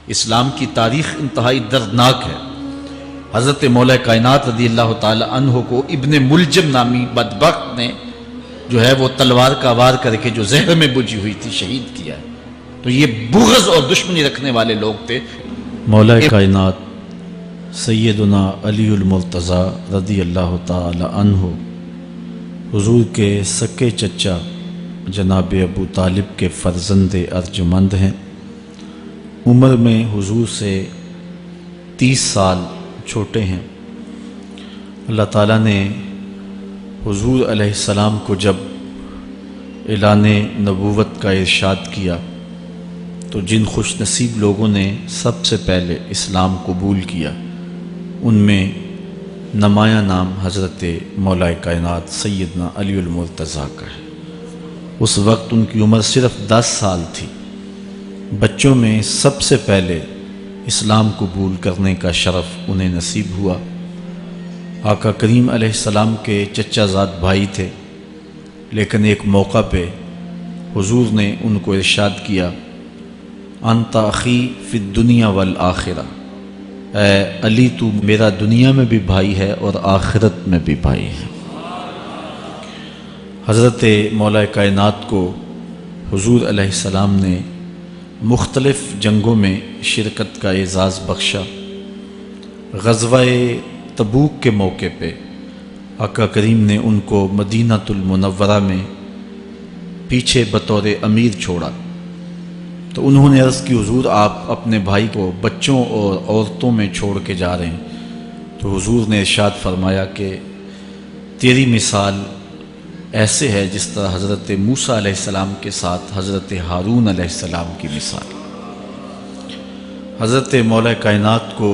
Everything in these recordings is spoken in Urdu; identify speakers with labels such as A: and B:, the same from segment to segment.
A: اسلام کی تاریخ انتہائی دردناک ہے۔ حضرت مولا کائنات رضی اللہ تعالی عنہ کو ابن ملجم نامی بدبخت نے جو ہے وہ تلوار کا وار کر کے جو زہر میں بجھی ہوئی تھی شہید کیا ہے۔ تو یہ بغض اور دشمنی رکھنے والے لوگ تھے۔
B: مولا کائنات سیدنا علی المرتضیٰ رضی اللہ تعالی عنہ حضور کے سکے چچا جناب ابو طالب کے فرزند ارجمند ہیں۔ عمر میں حضور سے 30 سال چھوٹے ہیں۔ اللہ تعالیٰ نے حضور علیہ السلام کو جب اعلان نبوت کا ارشاد کیا تو جن خوش نصیب لوگوں نے سب سے پہلے اسلام قبول کیا ان میں نمایاں نام حضرت مولا کائنات سیدنا علی المرتضیٰ کا ہے۔ اس وقت ان کی عمر صرف 10 سال تھی۔ بچوں میں سب سے پہلے اسلام قبول کرنے کا شرف انہیں نصیب ہوا۔ آقا کریم علیہ السلام کے چچا زاد بھائی تھے، لیکن ایک موقع پہ حضور نے ان کو ارشاد کیا، انت اخی فی الدنیا والآخرہ، اے علی تو میرا دنیا میں بھی بھائی ہے اور آخرت میں بھی بھائی ہے۔ حضرت مولا کائنات کو حضور علیہ السلام نے مختلف جنگوں میں شرکت کا اعزاز بخشا۔ غزوہ تبوک کے موقع پہ آقا کریم نے ان کو مدینۃ المنورہ میں پیچھے بطور امیر چھوڑا، تو انہوں نے عرض کی حضور آپ اپنے بھائی کو بچوں اور عورتوں میں چھوڑ کے جا رہے ہیں، تو حضور نے ارشاد فرمایا کہ تیری مثال ایسے ہے جس طرح حضرت موسیٰ علیہ السلام کے ساتھ حضرت ہارون علیہ السلام کی مثال۔ حضرت مولا کائنات کو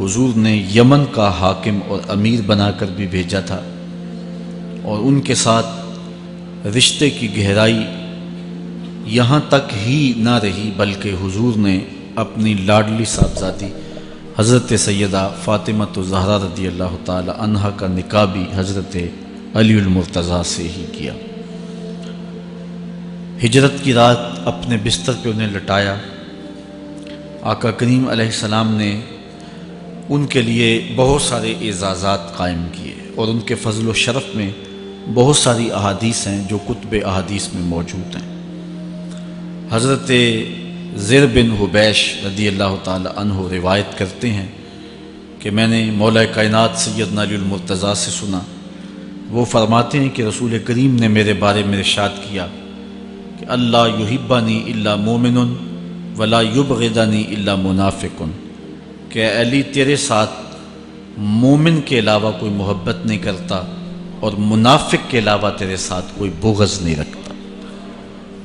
B: حضور نے یمن کا حاکم اور امیر بنا کر بھی بھیجا تھا، اور ان کے ساتھ رشتے کی گہرائی یہاں تک ہی نہ رہی بلکہ حضور نے اپنی لاڈلی صاحبزادی حضرت سیدہ فاطمۃ الزہرا رضی اللہ تعالی عنہا کا نکاح بھی حضرت علی المرتضیٰ سے ہی کیا۔ ہجرت کی رات اپنے بستر پہ انہیں لٹایا۔ آقا کریم علیہ السلام نے ان کے لیے بہت سارے اعزازات قائم کیے، اور ان کے فضل و شرف میں بہت ساری احادیث ہیں جو کتب احادیث میں موجود ہیں۔ حضرت زر بن حبیش رضی اللہ تعالی عنہ روایت کرتے ہیں کہ میں نے مولا کائنات سیدنا علی المرتضیٰ سے سنا، وہ فرماتے ہیں کہ رسول کریم نے میرے بارے میں ارشاد کیا کہ اللہ یحبنی الا مومن ولا یبغضنی الا منافق، کہ اے علی تیرے ساتھ مومن کے علاوہ کوئی محبت نہیں کرتا اور منافق کے علاوہ تیرے ساتھ کوئی بغض نہیں رکھتا۔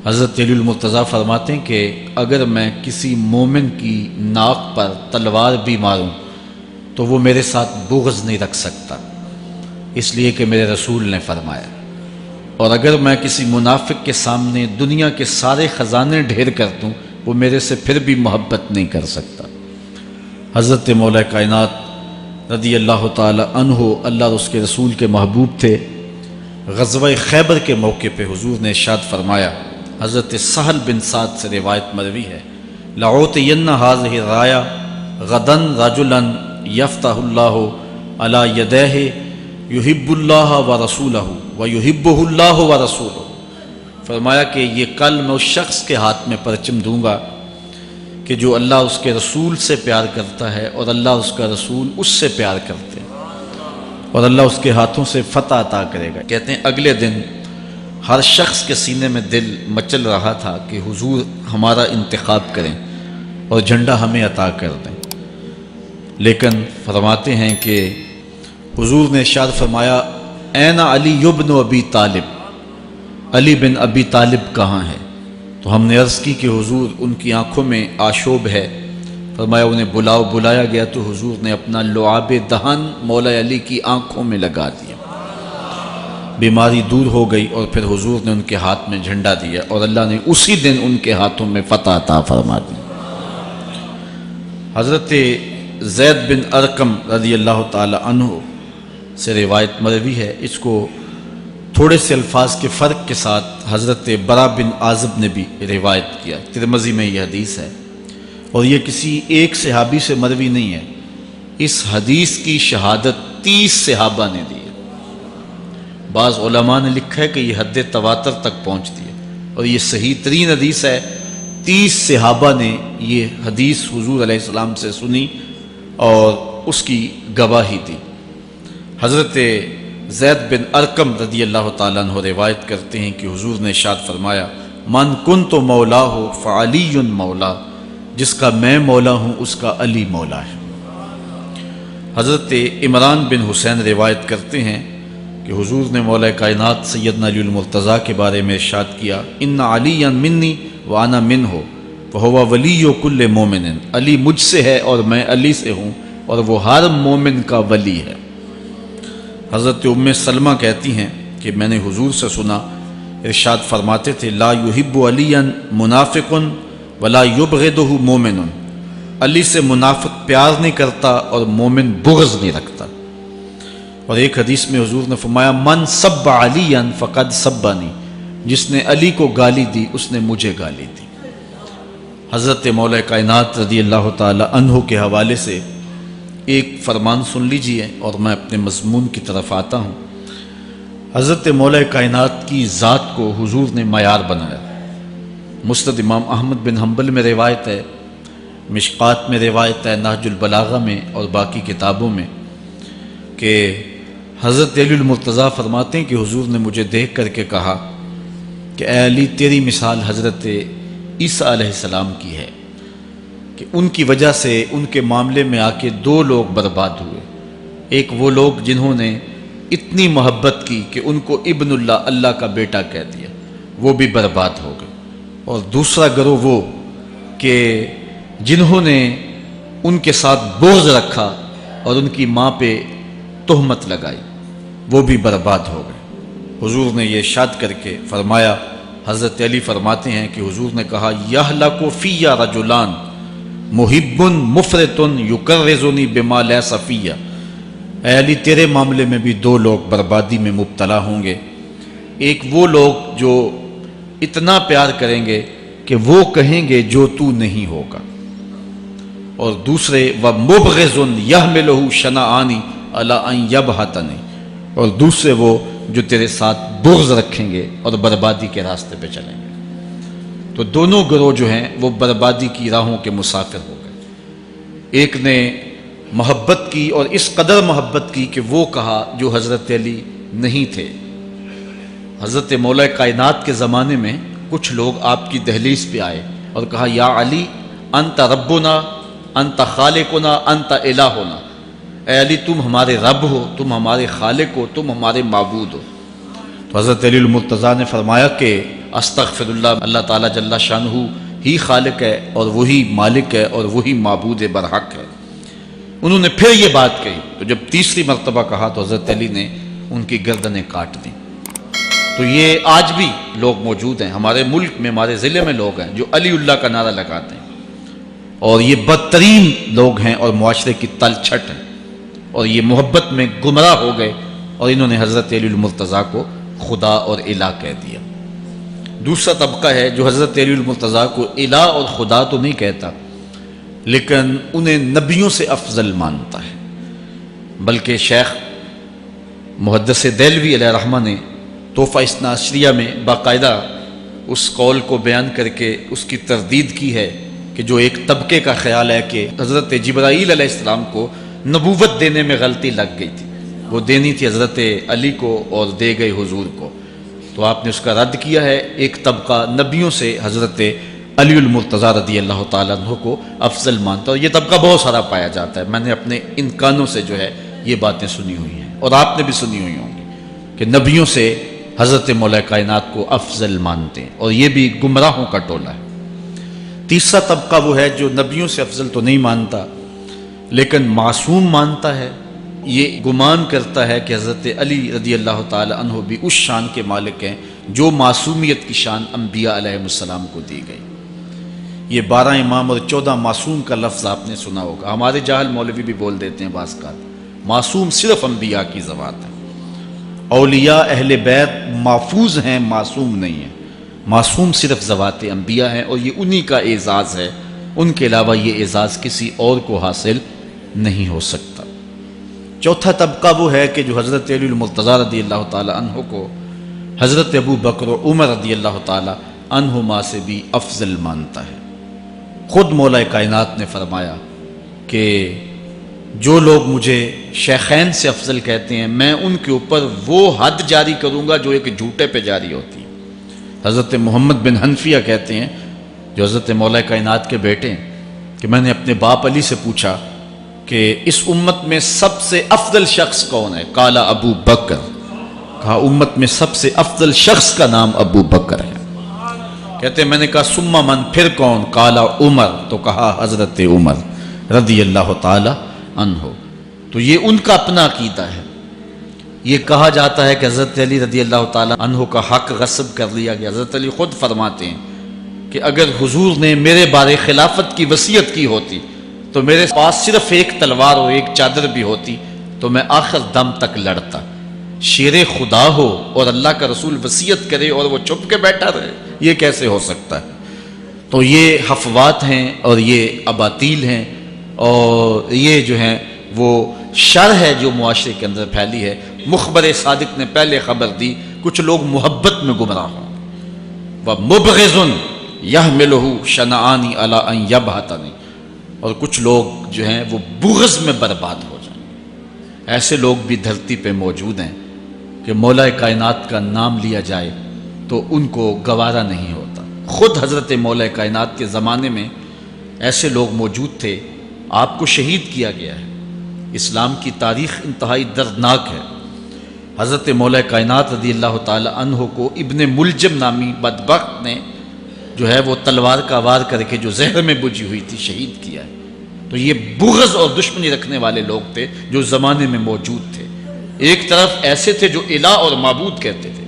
B: حضرت علی المرتضیٰ فرماتے ہیں کہ اگر میں کسی مومن کی ناک پر تلوار بھی ماروں تو وہ میرے ساتھ بغض نہیں رکھ سکتا، اس لیے کہ میرے رسول نے فرمایا، اور اگر میں کسی منافق کے سامنے دنیا کے سارے خزانے ڈھیر کر دوں وہ میرے سے پھر بھی محبت نہیں کر سکتا۔ حضرت مولا کائنات رضی اللہ تعالی عنہ اللہ اور اس کے رسول کے محبوب تھے۔ غزوہ خیبر کے موقع پہ حضور نے ارشاد فرمایا، حضرت سہل بن سعد سے روایت مروی ہے، لَأُعْطِيَنَّ هَذِهِ الرَّايَةَ غَدًا رَجُلًا يَفْتَحُ اللَّهُ عَلَى يَدَيْهِ يُحِبُّ اللَّهَ وَرَسُولَهُ وَيُحِبُّهُ اللَّهُ وَرَسُولُهُ۔ فرمایا کہ یہ کل میں اس شخص کے ہاتھ میں پرچم دوں گا کہ جو اللہ اس کے رسول سے پیار کرتا ہے اور اللہ اس کا رسول اس سے پیار کرتے ہیں، اور اللہ اس کے ہاتھوں سے فتح عطا کرے گا۔ کہتے ہیں اگلے دن ہر شخص کے سینے میں دل مچل رہا تھا کہ حضور ہمارا انتخاب کریں اور جھنڈا ہمیں عطا کر دیں، لیکن فرماتے ہیں کہ حضور نے ارشاد فرمایا، این علی بن ابی طالب، علی بن ابی طالب کہاں ہے؟ تو ہم نے عرض کی کہ حضور ان کی آنکھوں میں آشوب ہے۔ فرمایا انہیں بلاؤ۔ بلایا گیا تو حضور نے اپنا لعاب دہن مولا علی کی آنکھوں میں لگا دیا، بیماری دور ہو گئی، اور پھر حضور نے ان کے ہاتھ میں جھنڈا دیا اور اللہ نے اسی دن ان کے ہاتھوں میں فتح عطا فرما دی۔ حضرت زید بن ارقم رضی اللہ تعالی عنہ سے روایت مروی ہے، اس کو تھوڑے سے الفاظ کے فرق کے ساتھ حضرت برا بن عازب نے بھی روایت کیا، ترمذی میں یہ حدیث ہے۔ اور یہ کسی ایک صحابی سے مروی نہیں ہے، اس حدیث کی شہادت 30 صحابہ نے دی ہے۔ بعض علماء نے لکھا ہے کہ یہ حد تواتر تک پہنچتی ہے، اور یہ صحیح ترین حدیث ہے۔ 30 صحابہ نے یہ حدیث حضور علیہ السلام سے سنی اور اس کی گواہی دی۔ حضرت زید بن ارقم رضی اللہ تعالیٰ عنہ روایت کرتے ہیں کہ حضور نے ارشاد فرمایا، من کنت مولا ہو فعلی مولا، جس کا میں مولا ہوں اس کا علی مولا ہے۔ حضرت عمران بن حسین روایت کرتے ہیں کہ حضور نے مولا کائنات سیدنا علی المرتضیٰ کے بارے میں ارشاد کیا، ان علی منی وانا منہ فہو ولی کل مومن، علی مجھ سے ہے اور میں علی سے ہوں، اور وہ ہر مومن کا ولی ہے۔ حضرت ام سلمہ کہتی ہیں کہ میں نے حضور سے سنا، ارشاد فرماتے تھے، لا یحب علی منافق ولا یبغضہ مومن، علی سے منافق پیار نہیں کرتا اور مومن بغض نہیں رکھتا۔ اور ایک حدیث میں حضور نے فرمایا، من سب علی فقد سبنی، جس نے علی کو گالی دی اس نے مجھے گالی دی۔ حضرت مولا کائنات رضی اللہ تعالی عنہ کے حوالے سے ایک فرمان سن لیجئے اور میں اپنے مضمون کی طرف آتا ہوں۔ حضرت مولا کائنات کی ذات کو حضور نے معیار بنایا۔ مسند امام احمد بن حنبل میں روایت ہے، مشکات میں روایت ہے، نہج البلاغہ میں اور باقی کتابوں میں، کہ حضرت علی المرتضیٰ فرماتے ہیں کہ حضور نے مجھے دیکھ کر کے کہا کہ اے علی، تیری مثال حضرت عیسیٰ علیہ السلام کی ہے کہ ان کی وجہ سے ان کے معاملے میں آ کے 2 لوگ برباد ہوئے۔ ایک وہ لوگ جنہوں نے اتنی محبت کی کہ ان کو ابن اللہ، اللہ کا بیٹا کہہ دیا، وہ بھی برباد ہو گئے، اور دوسرا گروہ وہ کہ جنہوں نے ان کے ساتھ بغض رکھا اور ان کی ماں پہ تہمت لگائی، وہ بھی برباد ہو گئے۔ حضور نے یہ ارشاد کر کے فرمایا، حضرت علی فرماتے ہیں کہ حضور نے کہا، یہلک فی رجلان محب مفرط یکرزنی بما لیس فی، اے علی تیرے معاملے میں بھی 2 لوگ بربادی میں مبتلا ہوں گے۔ ایک وہ لوگ جو اتنا پیار کریں گے کہ وہ کہیں گے جو تو نہیں ہوگا، اور دوسرے ومبغض یحملہ شنآنی علی ان یبہتنی، اور دوسرے وہ جو تیرے ساتھ بغض رکھیں گے اور بربادی کے راستے پہ چلیں گے۔ تو دونوں گروہ جو ہیں وہ بربادی کی راہوں کے مسافر ہو گئے۔ ایک نے محبت کی اور اس قدر محبت کی کہ وہ کہا جو حضرت علی نہیں تھے۔ حضرت مولا کائنات کے زمانے میں کچھ لوگ آپ کی دہلیز پہ آئے اور کہا، یا علی انت ربنا انت خالقنا انت الہنا، اے علی تم ہمارے رب ہو، تم ہمارے خالق ہو، تم ہمارے معبود ہو۔ تو حضرت علی المرتضیٰ نے فرمایا کہ استغفر اللہ، اللہ تعالیٰ جل شانہ ہی خالق ہے اور وہی مالک ہے اور وہی معبود برحق ہے۔ انہوں نے پھر یہ بات کہی، تو جب تیسری مرتبہ کہا تو حضرت علی نے ان کی گردنیں کاٹ دیں۔ تو یہ آج بھی لوگ موجود ہیں ہمارے ملک میں، ہمارے ضلع میں لوگ ہیں جو علی اللہ کا نعرہ لگاتے ہیں، اور یہ بدترین لوگ ہیں اور معاشرے کی تل چھٹ ہیں، اور یہ محبت میں گمراہ ہو گئے اور انہوں نے حضرت علی المرتضیٰ کو خدا اور الہ کہہ دیا۔ دوسرا طبقہ ہے جو حضرت علی المرتضیٰ کو الہ اور خدا تو نہیں کہتا، لیکن انہیں نبیوں سے افضل مانتا ہے۔ بلکہ شیخ محدث دہلوی علیہ رحمہ نے تحفہ اثنا عشریہ میں باقاعدہ اس قول کو بیان کر کے اس کی تردید کی ہے کہ جو ایک طبقے کا خیال ہے کہ حضرت جبرائیل علیہ السلام کو نبوت دینے میں غلطی لگ گئی تھی، وہ دینی تھی حضرت علی کو اور دے گئے حضور کو، تو آپ نے اس کا رد کیا ہے۔ ایک طبقہ نبیوں سے حضرت علی المرتضیٰ رضی اللہ تعالیٰ عنہ کو افضل مانتا ہے، اور یہ طبقہ بہت سارا پایا جاتا ہے۔ میں نے اپنے ان کانوں سے جو ہے یہ باتیں سنی ہوئی ہیں، اور آپ نے بھی سنی ہوئی ہوں گی کہ نبیوں سے حضرت مولا کائنات کو افضل مانتے ہیں، اور یہ بھی گمراہوں کا ٹولہ ہے۔ تیسرا طبقہ وہ ہے جو نبیوں سے افضل تو نہیں مانتا لیکن معصوم مانتا ہے، یہ گمان کرتا ہے کہ حضرت علی رضی اللہ تعالی عنہ بھی اس شان کے مالک ہیں جو معصومیت کی شان انبیاء علیہ السلام کو دی گئی۔ یہ 12 امام اور 14 معصوم کا لفظ آپ نے سنا ہوگا، ہمارے جاہل مولوی بھی بول دیتے ہیں بعض کا، معصوم صرف انبیاء کی ذوات ہے۔ اولیاء اہل بیت محفوظ ہیں، معصوم نہیں ہیں، معصوم صرف ذوات انبیاء ہیں، اور یہ انہی کا اعزاز ہے
A: ان کے علاوہ یہ اعزاز کسی اور کو حاصل نہیں ہو سکتا۔ چوتھا طبقہ وہ ہے کہ جو حضرت علی المرتضیٰ رضی اللہ تعالی عنہ کو حضرت ابو بکر و عمر رضی اللہ تعالی عنہما سے بھی افضل مانتا ہے۔ خود مولا کائنات نے فرمایا کہ جو لوگ مجھے شیخین سے افضل کہتے ہیں میں ان کے اوپر وہ حد جاری کروں گا جو ایک جھوٹے پہ جاری ہوتی ہے۔ حضرت محمد بن حنفیہ کہتے ہیں جو حضرت مولا کائنات کے بیٹے ہیں کہ میں نے اپنے باپ علی سے پوچھا کہ اس امت میں سب سے افضل شخص کون ہے؟ قال ابو بکر، کہا امت میں سب سے افضل شخص کا نام ابو بکر ہے۔ کہتے ہیں میں نے کہا ثم من، پھر کون؟ قال عمر، تو کہا حضرت عمر رضی اللہ تعالی عنہ۔ تو یہ ان کا اپنا عقیدہ ہے۔ یہ کہا جاتا ہے کہ حضرت علی رضی اللہ تعالی عنہ کا حق غصب کر لیا گیا۔ حضرت علی خود فرماتے ہیں کہ اگر حضور نے میرے بارے خلافت کی وصیت کی ہوتی تو میرے پاس صرف ایک تلوار اور ایک چادر بھی ہوتی تو میں آخر دم تک لڑتا۔ شیر خدا ہو اور اللہ کا رسول وصیت کرے اور وہ چھپ کے بیٹھا رہے، یہ کیسے ہو سکتا ہے؟ تو یہ حفوات ہیں اور یہ اباطیل ہیں اور یہ جو ہیں وہ شر ہے جو معاشرے کے اندر پھیلی ہے۔ مخبر صادق نے پہلے خبر دی کچھ لوگ محبت میں گمراہ ہوں، وَمُبْغِضٌ يَحْمِلُهُ شَنَآنِ عَلَىٰ أَن يَبْهَتَنِ، اور کچھ لوگ جو ہیں وہ بغض میں برباد ہو جائیں۔ ایسے لوگ بھی دھرتی پہ موجود ہیں کہ مولا کائنات کا نام لیا جائے تو ان کو گوارا نہیں ہوتا۔ خود حضرت مولا کائنات کے زمانے میں ایسے لوگ موجود تھے، آپ کو شہید کیا گیا ہے۔ اسلام کی تاریخ انتہائی دردناک ہے۔ حضرت مولا کائنات رضی اللہ تعالی عنہ کو ابن ملجم نامی بدبخت نے جو ہے وہ تلوار کا وار کر کے جو زہر میں بجھی ہوئی تھی شہید کیا ہے۔ تو یہ بغض اور دشمنی رکھنے والے لوگ تھے جو زمانے میں موجود تھے۔ ایک طرف ایسے تھے جو الہ اور معبود کہتے تھے،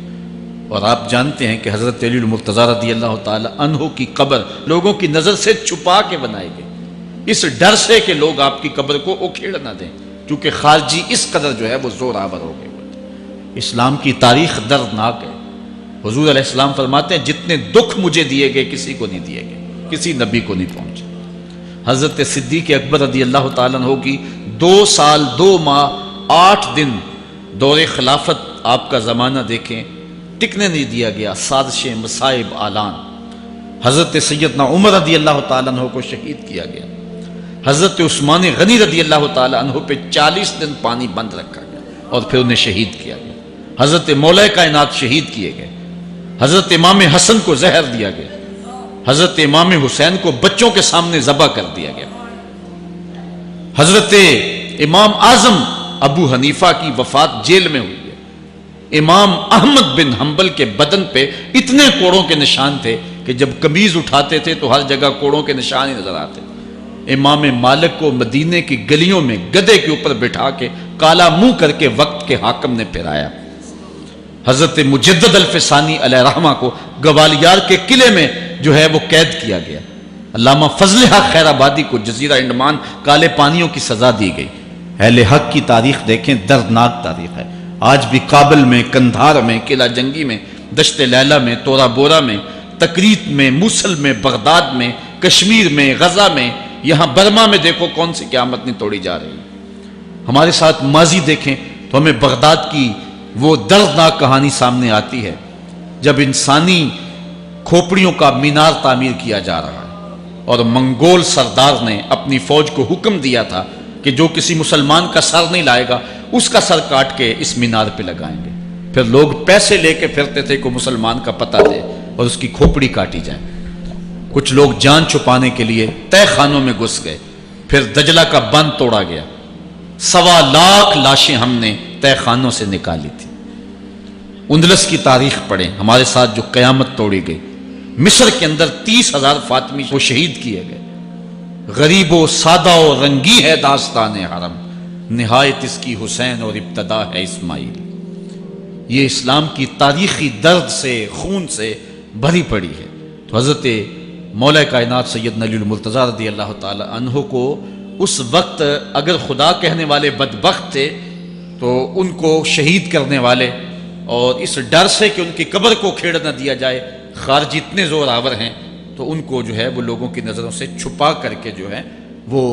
A: اور آپ جانتے ہیں کہ حضرت علی المرتضیٰ رضی اللہ تعالی عنہ کی قبر لوگوں کی نظر سے چھپا کے بنائی گئی، اس ڈر سے کہ لوگ آپ کی قبر کو اکھیڑ نہ دیں، کیونکہ خارجی اس قدر جو ہے وہ زور آور ہو گئے۔ اسلام کی تاریخ دردناک ہے۔ حضور علیہ السلام فرماتے ہیں جتنے دکھ مجھے دیے گئے کسی کو نہیں دیے گئے، کسی نبی کو نہیں پہنچے۔ حضرت صدیق اکبر رضی اللہ تعالیٰ عنہ کی 2 سال 2 ماہ 8 دن دور خلافت، آپ کا زمانہ دیکھیں، ٹکنے نہیں دیا گیا، سازشیں، مصائب، اعلان۔ حضرت سیدنا عمر رضی اللہ تعالیٰ عنہ کو شہید کیا گیا۔ حضرت عثمان غنی رضی اللہ تعالیٰ عنہ پہ 40 دن پانی بند رکھا گیا اور پھر انہیں شہید کیا گیا۔ حضرت مولا کائنات شہید کیے گئے۔ حضرت امام حسن کو زہر دیا گیا۔ حضرت امام حسین کو بچوں کے سامنے ذبح کر دیا گیا۔ حضرت امام اعظم ابو حنیفہ کی وفات جیل میں ہوئی ہے۔ امام احمد بن حنبل کے بدن پہ اتنے کوڑوں کے نشان تھے کہ جب قمیض اٹھاتے تھے تو ہر جگہ کوڑوں کے نشان ہی نظر آتے تھے۔ امام مالک کو مدینے کی گلیوں میں گدھے کے اوپر بٹھا کے کالا منہ کر کے وقت کے حاکم نے پھرایا۔ حضرت مجدد الفسانی علیہ رحمہ کو گوالیار کے قلعے میں جو ہے وہ قید کیا گیا۔ علامہ فضل حق خیر آبادی کو جزیرہ انڈمان کالے پانیوں کی سزا دی گئی۔ اہل حق کی تاریخ دیکھیں، دردناک تاریخ ہے۔ آج بھی کابل میں، کندھار میں، قلعہ جنگی میں، دشت لیلہ میں، تورا بورا میں، تکریت میں، موصل میں، بغداد میں، کشمیر میں، غزہ میں، یہاں برما میں دیکھو کون سی قیامت نہیں توڑی جا رہی۔ ہمارے ساتھ ماضی دیکھیں تو ہمیں بغداد کی وہ دردناک کہانی سامنے آتی ہے جب انسانی کھوپڑیوں کا مینار تعمیر کیا جا رہا ہے اور منگول سردار نے اپنی فوج کو حکم دیا تھا کہ جو کسی مسلمان کا سر نہیں لائے گا اس کا سر کاٹ کے اس مینار پہ لگائیں گے۔ پھر لوگ پیسے لے کے پھرتے تھے کہ مسلمان کا پتہ دے اور اس کی کھوپڑی کاٹی جائے۔ کچھ لوگ جان چھپانے کے لیے تہہ خانوں میں گھس گئے، پھر دجلہ کا بند توڑا گیا، 1.25 لاکھ لاشیں ہم نے تہہ خانوں سے نکالی تھی۔ اندلس کی تاریخ پڑھیں، ہمارے ساتھ جو قیامت توڑی گئی۔ مصر کے اندر 30,000 فاطمی کو شہید کیے گئے۔ غریب و سادہ و رنگی ہے داستان حرم، نہایت اس کی حسین اور ابتدا ہے اسماعیل۔ یہ اسلام کی تاریخی درد سے، خون سے بھری پڑی ہے۔ تو حضرت مولا کائنات سیدنا علی المرتضیٰ رضی اللہ تعالی عنہ کو اس وقت اگر خدا کہنے والے بدبخت تھے تو ان کو شہید کرنے والے اور اس ڈر سے کہ ان کی قبر کو کھیڑ نہ دیا جائے، خارجی اتنے زور آور ہیں تو ان کو جو ہے وہ لوگوں کی نظروں سے چھپا کر کے جو ہے وہ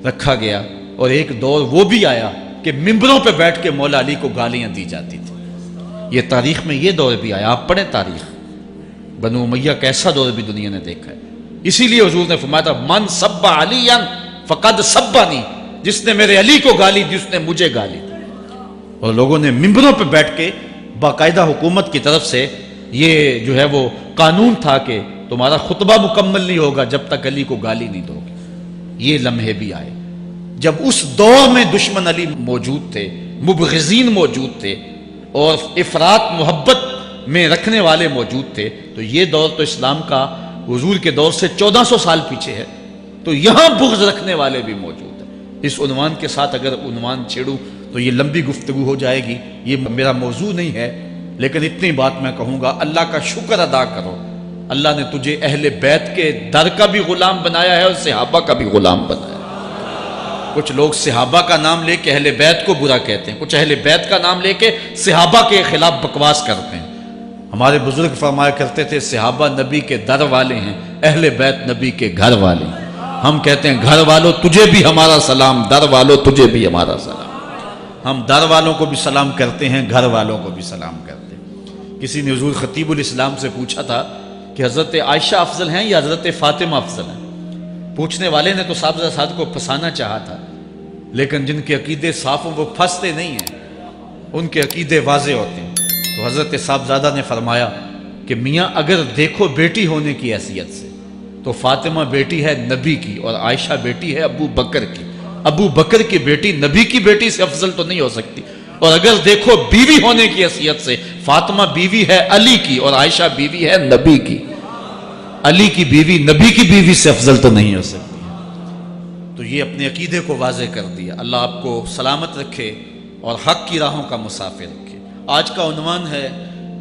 A: رکھا گیا، اور ایک دور وہ بھی آیا کہ ممبروں پہ بیٹھ کے مولا علی کو گالیاں دی جاتی تھی۔ یہ تاریخ میں یہ دور بھی آیا، آپ پڑھیں تاریخ، بنو امیہ کیسا دور بھی دنیا نے دیکھا ہے۔ اسی لیے حضور نے فرمایا تھا من سب علی فقد سبانی، جس نے میرے علی کو گالی دی اس نے مجھے گالی دی۔ اور لوگوں نے ممبروں پہ بیٹھ کے باقاعدہ حکومت کی طرف سے یہ جو ہے وہ قانون تھا کہ تمہارا خطبہ مکمل نہیں ہوگا جب تک علی کو گالی نہیں دو گے۔ یہ لمحے بھی آئے جب اس دور میں دشمن علی موجود تھے، مبغضین موجود تھے، اور افراط محبت میں رکھنے والے موجود تھے۔ تو یہ دور تو اسلام کا حضور کے دور سے 1400 سال پیچھے ہے، تو یہاں بغض رکھنے والے بھی موجود ہیں۔ اس عنوان کے ساتھ اگر عنوان چھیڑوں تو یہ لمبی گفتگو ہو جائے گی، یہ میرا موضوع نہیں ہے، لیکن اتنی بات میں کہوں گا، اللہ کا شکر ادا کرو، اللہ نے تجھے اہل بیت کے در کا بھی غلام بنایا ہے اور صحابہ کا بھی غلام بنایا ہے۔ کچھ لوگ صحابہ کا نام لے کے اہل بیت کو برا کہتے ہیں، کچھ اہل بیت کا نام لے کے صحابہ کے خلاف بکواس کرتے ہیں۔ ہمارے بزرگ فرمایا کرتے تھے صحابہ نبی کے در والے ہیں، اہل بیت نبی کے گھر والے ہیں۔ ہم کہتے ہیں گھر والوں تجھے بھی ہمارا سلام، در والوں تجھے بھی ہمارا سلام۔ ہم در والوں کو بھی سلام کرتے ہیں، گھر والوں کو بھی سلام کرتے ہیں۔ کسی نے حضور خطیب الاسلام سے پوچھا تھا کہ حضرت عائشہ افضل ہیں یا حضرت فاطمہ افضل ہیں؟ پوچھنے والے نے تو صاحب کو پھنسانا چاہا تھا، لیکن جن کے عقیدے صاف ہوں وہ پھنستے نہیں ہیں، ان کے عقیدے واضح ہوتے ہیں۔ تو حضرت صاحبزادہ نے فرمایا کہ میاں اگر دیکھو بیٹی ہونے کی حیثیت سے تو فاطمہ بیٹی ہے نبی کی اور عائشہ بیٹی ہے ابو بکر کی۔ ابو بکر کی بیٹی نبی کی بیٹی سے افضل تو نہیں ہو سکتی، اور اگر دیکھو بیوی ہونے کی حیثیت سے فاطمہ بیوی ہے علی کی اور عائشہ بیوی ہے نبی کی۔ علی کی بیوی نبی کی بیوی سے افضل تو نہیں ہو سکتی۔ تو یہ اپنے عقیدے کو واضح کر دیا۔ اللہ آپ کو سلامت رکھے اور حق کی راہوں کا مسافر رکھے۔ آج کا عنوان ہے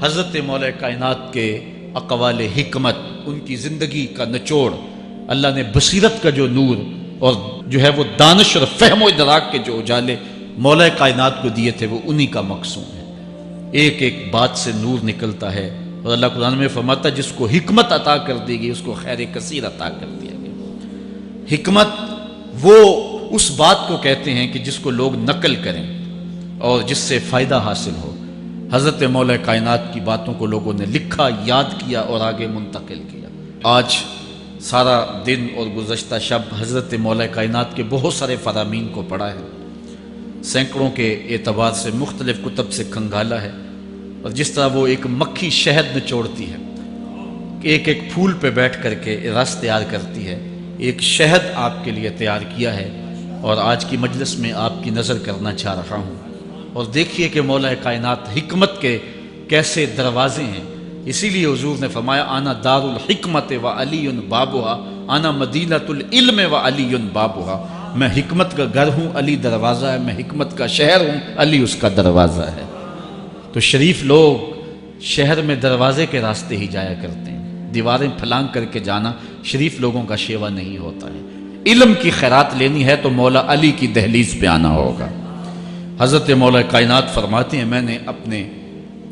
A: حضرت مولا کائنات کے اقوال حکمت، ان کی زندگی کا نچوڑ۔ اللہ نے بصیرت کا جو نور اور جو ہے وہ دانش اور فہم و ادراک کے جو اجالے مولا کائنات کو دیے تھے وہ انہی کا مقصود ہے۔ ایک ایک بات سے نور نکلتا ہے، اور اللہ قرآن میں فرماتا ہے جس کو حکمت عطا کر دی گئی اس کو خیر کثیر عطا کر دیا گیا۔ حکمت وہ اس بات کو کہتے ہیں کہ جس کو لوگ نقل کریں اور جس سے فائدہ حاصل ہو۔ حضرت مولا کائنات کی باتوں کو لوگوں نے لکھا، یاد کیا اور آگے منتقل کیا۔ آج سارا دن اور گزشتہ شب حضرت مولا کائنات کے بہت سارے فرامین کو پڑھا ہے، سینکڑوں کے اعتبار سے مختلف کتب سے کھنگالا ہے، اور جس طرح وہ ایک مکھی شہد نچوڑتی ہے، ایک ایک پھول پہ بیٹھ کر کے رس تیار کرتی ہے، ایک شہد آپ کے لیے تیار کیا ہے، اور آج کی مجلس میں آپ کی نظر کرنا چاہ رہا ہوں۔ اور دیکھیے کہ مولا کائنات حکمت کے کیسے دروازے ہیں۔ اسی لیے حضور نے فرمایا آنا دار الحکمت و علی بابھا، آنا مدینۃ العلم و علی بابھا، میں حکمت کا گھر ہوں، علی دروازہ ہے، میں حکمت کا شہر ہوں، علی اس کا دروازہ ہے۔ تو شریف لوگ شہر میں دروازے کے راستے ہی جایا کرتے ہیں، دیواریں پھلانگ کر کے جانا شریف لوگوں کا شیوا نہیں ہوتا ہے۔ علم کی خیرات لینی ہے تو مولا علی کی دہلیز پہ آنا ہوگا۔ حضرت مولا کائنات فرماتے ہیں میں نے اپنے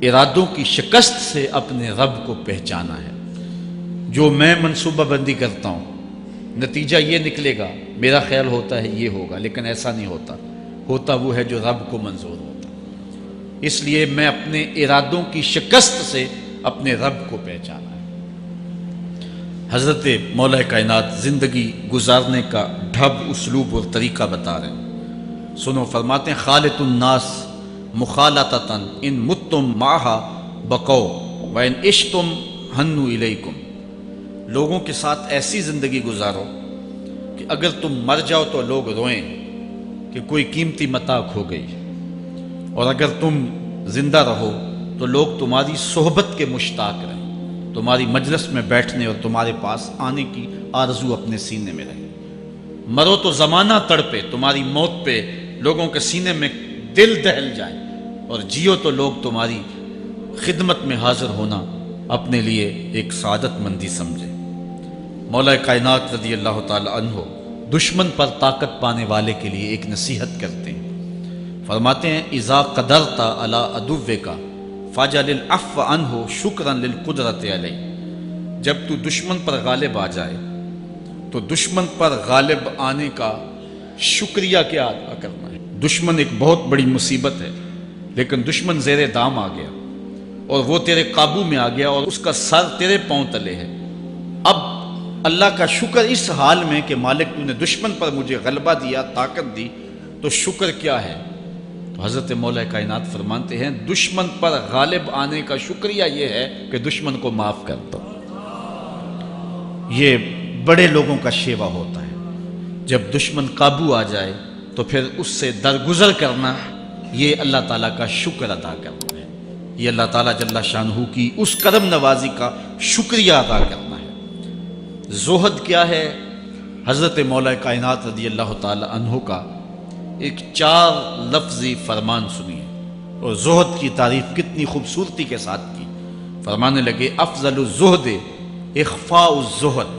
A: ارادوں کی شکست سے اپنے رب کو پہچانا ہے۔ جو میں منصوبہ بندی کرتا ہوں نتیجہ یہ نکلے گا، میرا خیال ہوتا ہے یہ ہوگا، لیکن ایسا نہیں ہوتا، ہوتا وہ ہے جو رب کو منظور ہوتا۔ اس لیے میں اپنے ارادوں کی شکست سے اپنے رب کو پہچانا ہے۔ حضرت مولا کائنات زندگی گزارنے کا ڈھب، اسلوب اور طریقہ بتا رہے ہیں۔ سنو، فرماتے ہیں خالط الناس مخالطتاً ان متم معہا بقو وان عشتم ہنو الیکم، لوگوں کے ساتھ ایسی زندگی گزارو کہ اگر تم مر جاؤ تو لوگ روئیں کہ کوئی قیمتی متاع کھو گئی، اور اگر تم زندہ رہو تو لوگ تمہاری صحبت کے مشتاق رہیں، تمہاری مجلس میں بیٹھنے اور تمہارے پاس آنے کی آرزو اپنے سینے میں رہے۔ مرو تو زمانہ تڑپے، تمہاری موت پہ لوگوں کے سینے میں دل دہل جائے، اور جیو تو لوگ تمہاری خدمت میں حاضر ہونا اپنے لیے ایک سعادت مندی سمجھے۔ مولا کائنات رضی اللہ تعالی عنہ دشمن پر طاقت پانے والے کے لیے ایک نصیحت کرتے ہیں، فرماتے ہیں اذا قدرت علی عدوک فاجعل العفو عنہ شکرا للقدرت علیہ،
B: جب تو دشمن پر غالب آ جائے تو دشمن پر غالب آنے کا شکریہ کیا ادا کرنا ہے۔ دشمن ایک بہت بڑی مصیبت ہے، لیکن دشمن زیر دام آ گیا اور وہ تیرے قابو میں آ گیا اور اس کا سر تیرے پاؤں تلے ہے۔ اب اللہ کا شکر اس حال میں کہ مالک تو نے دشمن پر مجھے غلبہ دیا، طاقت دی، تو شکر کیا ہے؟ تو حضرت مولا کائنات فرماتے ہیں دشمن پر غالب آنے کا شکریہ یہ ہے کہ دشمن کو معاف کر دو۔ یہ بڑے لوگوں کا شیوا ہوتا ہے، جب دشمن قابو آ جائے تو پھر اس سے درگزر کرنا، یہ اللہ تعالیٰ کا شکر ادا کرنا ہے، یہ اللہ تعالیٰ جل شانہ کی اس کرم نوازی کا شکریہ ادا کرنا ہے۔ زہد کیا ہے؟ حضرت مولا کائنات رضی اللہ تعالی عنہ کا ایک 4 لفظی فرمان سنیے، اور زہد کی تعریف کتنی خوبصورتی کے ساتھ کی۔ فرمانے لگے افضل الزہد اخفاء الزہد،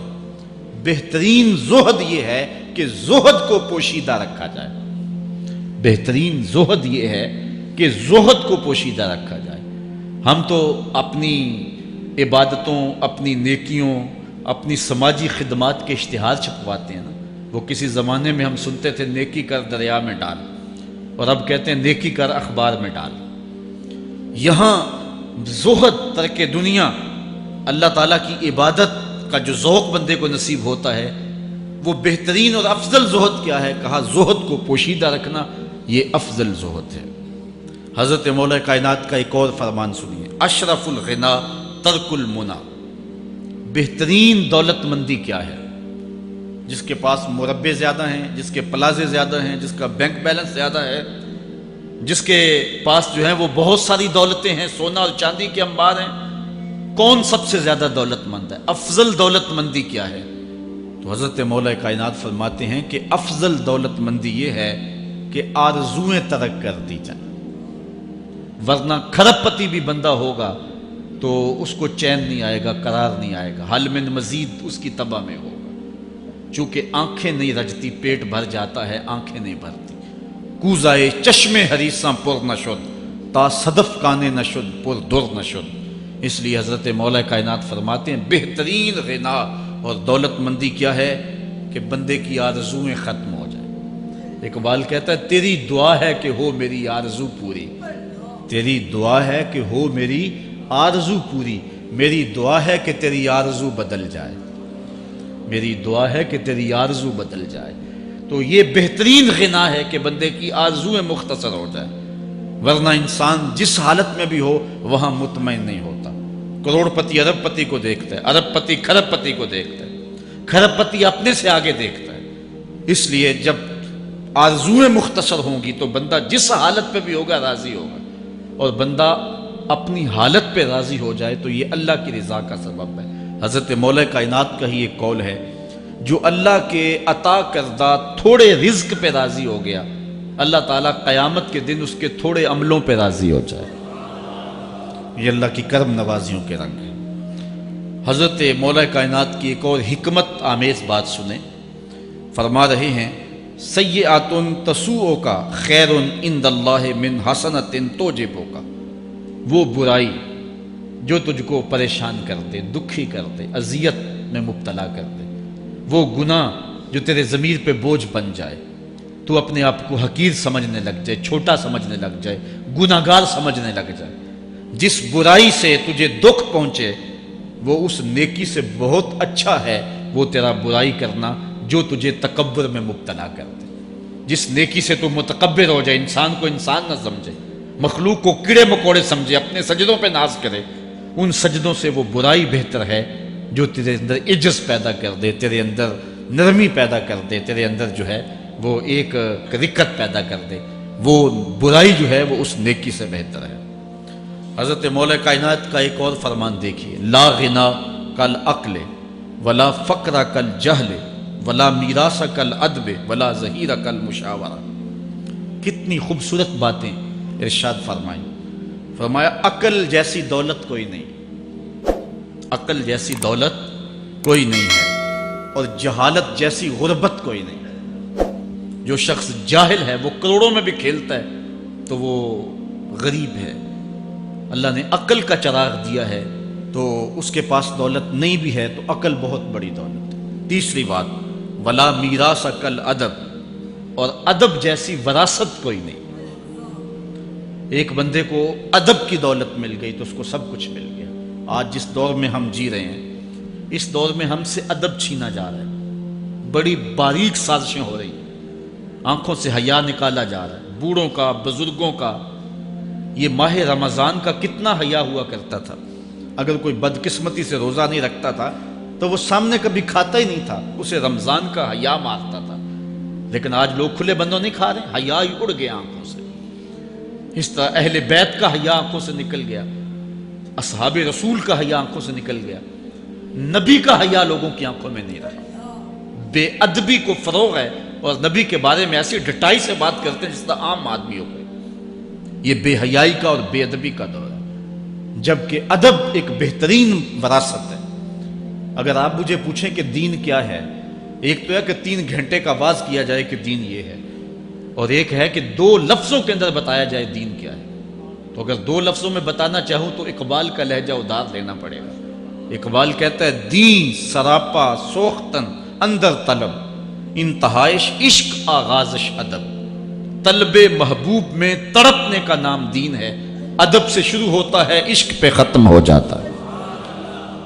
B: بہترین زہد یہ ہے کہ زہد کو پوشیدہ رکھا جائے، بہترین زہد یہ ہے کہ زہد کو پوشیدہ رکھا جائے۔ ہم تو اپنی عبادتوں، اپنی نیکیوں، اپنی سماجی خدمات کے اشتہار چھپواتے ہیں نا۔ وہ کسی زمانے میں ہم سنتے تھے نیکی کر دریا میں ڈال، اور اب کہتے ہیں نیکی کر اخبار میں ڈال۔ یہاں زہد، ترک دنیا، اللہ تعالیٰ کی عبادت کا جو ذوق بندے کو نصیب ہوتا ہے، وہ بہترین اور افضل زہد کیا ہے؟ کہا زہد کو پوشیدہ رکھنا، یہ افضل زہد ہے۔ حضرت مولا کائنات کا ایک اور فرمان سنیے، اشرف الغنا ترک المنا، بہترین دولت مندی کیا ہے؟ جس کے پاس مربے زیادہ ہیں، جس کے پلازے زیادہ ہیں، جس کا بینک بیلنس زیادہ ہے، جس کے پاس جو ہے وہ بہت ساری دولتیں ہیں، سونا اور چاندی کے انبار ہیں، کون سب سے زیادہ دولت مند ہے؟ افضل دولت مندی کیا ہے؟ تو حضرت مولا کائنات فرماتے ہیں کہ افضل دولت مندی یہ ہے کہ آرزویں ترک کر دی جائیں، ورنہ کھرب پتی بھی بندہ ہوگا تو اس کو چین نہیں آئے گا، قرار نہیں آئے گا، حل من مزید اس کی تباہ میں ہوگا۔ چونکہ آنکھیں نہیں رجتی، پیٹ بھر جاتا ہے، آنکھیں نہیں بھرتی۔ کوزائے چشم حریصاں پر نشد، تا صدف کانے نشد پر در نشد۔ اس لیے حضرت مولا کائنات فرماتے ہیں بہترین غنا اور دولت مندی کیا ہے؟ کہ بندے کی آرزویں ختم ہو جائیں۔ اقبال کہتا ہے تیری دعا ہے کہ ہو میری آرزو پوری، تیری دعا ہے کہ ہو میری آرزو پوری، میری دعا ہے کہ تیری آرزو بدل جائے، میری دعا ہے کہ تیری آرزو بدل جائے۔ تو یہ بہترین غنا ہے کہ بندے کی آرزویں مختصر ہو جائے، ورنہ انسان جس حالت میں بھی ہو وہاں مطمئن نہیں ہوتا۔ کروڑ پتی ارب پتی کو دیکھتا ہے، ارب پتی کھرب پتی کو دیکھتا ہے، کھرب پتی اپنے سے آگے دیکھتا ہے۔ اس لیے جب آرزویں مختصر ہوں گی تو بندہ جس حالت پہ بھی ہوگا راضی ہوگا، اور بندہ اپنی حالت پہ راضی ہو جائے تو یہ اللہ کی رضا کا سبب ہے۔ حضرت مولا کائنات کا ہی ایک قول ہے، جو اللہ کے عطا کردہ تھوڑے رزق پہ راضی ہو گیا، اللہ تعالیٰ قیامت کے دن اس کے تھوڑے عملوں پہ راضی ہو جائے۔ یہ اللہ کی کرم نوازیوں کے رنگ ہے۔ حضرت مولا کائنات کی ایک اور حکمت آمیز بات سنیں، فرما رہے ہیں سیئات تسوء کا خیر عند اللہ من حسنۃ توجب کا، وہ برائی جو تجھ کو پریشان کر دے، دکھی کر دے، اذیت میں مبتلا کر دے، وہ گناہ جو تیرے ضمیر پہ بوجھ بن جائے، تو اپنے آپ کو حقیر سمجھنے لگ جائے، چھوٹا سمجھنے لگ جائے، گناہگار سمجھنے لگ جائے، جس برائی سے تجھے دکھ پہنچے وہ اس نیکی سے بہت اچھا ہے وہ تیرا برائی کرنا جو تجھے تکبر میں مبتلا کر دے۔ جس نیکی سے تو متکبر ہو جائے، انسان کو انسان نہ سمجھے، مخلوق کو کیڑے مکوڑے سمجھے، اپنے سجدوں پہ ناز کرے، ان سجدوں سے وہ برائی بہتر ہے جو تیرے اندر عجز پیدا کر دے، تیرے اندر نرمی پیدا کر دے، تیرے اندر جو ہے وہ ایک رقت پیدا کر دے۔ وہ برائی جو ہے وہ اس نیکی سے بہتر ہے۔ حضرت مولا کائنات کا ایک اور فرمان دیکھیے، لا غنا کل عقل ولا فقر کل جہل ولا میراث کل ادب ولا ظہیر کل مشاورہ۔ کتنی خوبصورت باتیں ارشاد فرمائیں۔ فرمایا عقل جیسی دولت کوئی نہیں، عقل جیسی دولت کوئی نہیں ہے، اور جہالت جیسی غربت کوئی نہیں۔ جو شخص جاہل ہے وہ کروڑوں میں بھی کھیلتا ہے تو وہ غریب ہے۔ اللہ نے عقل کا چراغ دیا ہے تو اس کے پاس دولت نہیں بھی ہے تو عقل بہت بڑی دولت ہے۔ تیسری بات، ولا میراث کل ادب، اور ادب جیسی وراثت کوئی نہیں۔ ایک بندے کو ادب کی دولت مل گئی تو اس کو سب کچھ مل گیا۔ آج جس دور میں ہم جی رہے ہیں، اس دور میں ہم سے ادب چھینا جا رہا ہے، بڑی باریک سازشیں ہو رہی ہیں، آنکھوں سے حیا نکالا جا رہا ہے، بوڑھوں کا، بزرگوں کا۔ یہ ماہ رمضان کا کتنا حیا ہوا کرتا تھا، اگر کوئی بدقسمتی سے روزہ نہیں رکھتا تھا تو وہ سامنے کبھی کھاتا ہی نہیں تھا، اسے رمضان کا حیا مارتا تھا۔ لیکن آج لوگ کھلے بندوں نہیں کھا رہے، حیا ہی اڑ گیا آنکھوں سے۔ اس طرح اہل بیت کا حیا آنکھوں سے نکل گیا، اصحاب رسول کا حیا آنکھوں سے نکل گیا، نبی کا حیا لوگوں کی آنکھوں میں نہیں رہا۔ بے ادبی کو فروغ ہے، اور نبی کے بارے میں ایسی ڈٹائی سے بات کرتے ہیں جس طرح عام آدمی ہو گئے۔ یہ بے حیائی کا اور بے ادبی کا دور ہے، جبکہ ادب ایک بہترین وراثت ہے۔ اگر آپ مجھے پوچھیں کہ دین کیا ہے، ایک تو ہے کہ 3 گھنٹے کا واز کیا جائے کہ دین یہ ہے، اور ایک ہے کہ 2 لفظوں کے اندر بتایا جائے دین کیا ہے۔ تو اگر 2 لفظوں میں بتانا چاہوں تو اقبال کا لہجہ ادار لینا پڑے گا۔ اقبال کہتا ہے، دین سراپا سوختن اندر طلب، انتہائش عشق آغازش ادب۔ طلب محبوب میں تڑپنے کا نام دین ہے، ادب سے شروع ہوتا ہے، عشق پہ ختم ہو جاتا ہے۔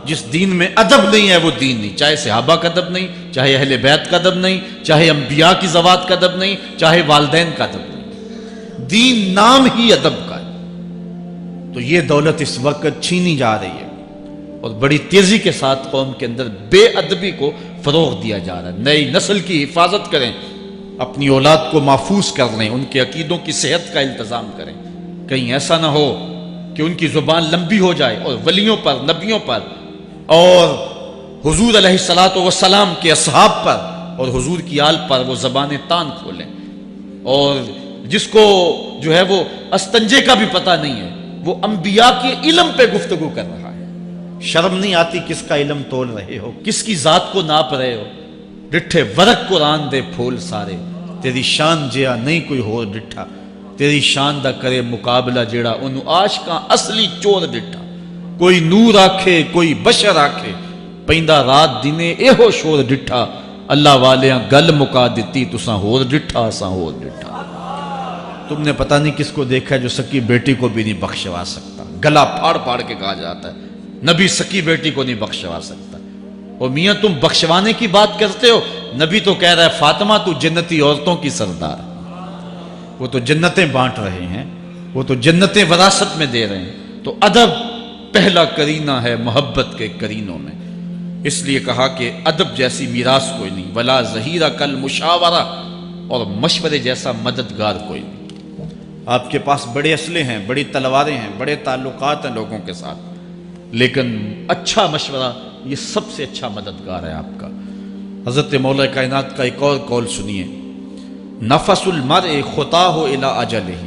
B: جس دین میں ادب نہیں ہے وہ دین نہیں، چاہے صحابہ کا ادب نہیں، چاہے اہل بیت کا ادب نہیں، چاہے انبیاء کی ذوات کا ادب نہیں، چاہے والدین کا ادب نہیں، دین نام ہی ادب کا ہے۔ تو یہ دولت اس وقت چھینی جا رہی ہے، اور بڑی تیزی کے ساتھ قوم کے اندر بے ادبی کو فروغ دیا جا رہا ہے۔ نئی نسل کی حفاظت کریں، اپنی اولاد کو محفوظ کر لیں، ان کے عقیدوں کی صحت کا التزام کریں، کہیں ایسا نہ ہو کہ ان کی زبان لمبی ہو جائے اور ولیوں پر، نبیوں پر، اور حضور علیہ الصلوۃ والسلام کے اصحاب پر اور حضور کی آل پر وہ زبانیں تان کھولیں، اور جس کو جو ہے وہ استنجے کا بھی پتہ نہیں ہے، وہ انبیاء کے علم پہ گفتگو کر رہا ہے۔ شرم نہیں آتی کس کا علم تول رہے ہو، کس کی ذات کو ناپ رہے ہو۔ ڈٹھے ورق قرآن دے پھول سارے، تیری شان جیا نہیں کوئی ہو ڈٹھا، تیری شان دا کرے مقابلہ جیڑا انہوں عاشقاں اصلی چور ڈٹھا۔ کوئی نور آکھے کوئی بشر آکھے، پیندہ رات دینے ایہو شور ڈٹھا، اللہ والیاں گل مکا دیتی تساں ہور ڈٹھا اساں ہور ڈٹھا۔ تم نے پتہ نہیں کس کو دیکھا ہے جو سکی بیٹی کو بھی نہیں بخشوا سکتا، گلا پھاڑ پھاڑ کے کہا جاتا ہے نبی سکی بیٹی کو نہیں بخشوا سکتا۔ اور میاں تم بخشوانے کی بات کرتے ہو، نبی تو کہہ رہا ہے فاطمہ تو جنتی عورتوں کی سردار ہے، وہ تو جنتیں بانٹ رہے ہیں، وہ تو جنتیں وراثت میں دے رہے ہیں۔ تو ادب پہلا کرینہ ہے محبت کے کرینوں میں، اس لیے کہا کہ ادب جیسی میراث کوئی نہیں، ولا ظہیرہ کل مشاورہ، اور مشورے جیسا مددگار کوئی نہیں۔ آپ کے پاس بڑے اسلحے ہیں، بڑی تلواریں ہیں، بڑے تعلقات ہیں لوگوں کے ساتھ، لیکن اچھا مشورہ یہ سب سے اچھا مددگار ہے آپ کا۔ حضرت مولا کائنات کا ایک اور قول سنیے، نفس المرء خطاہ الی اجلہ۔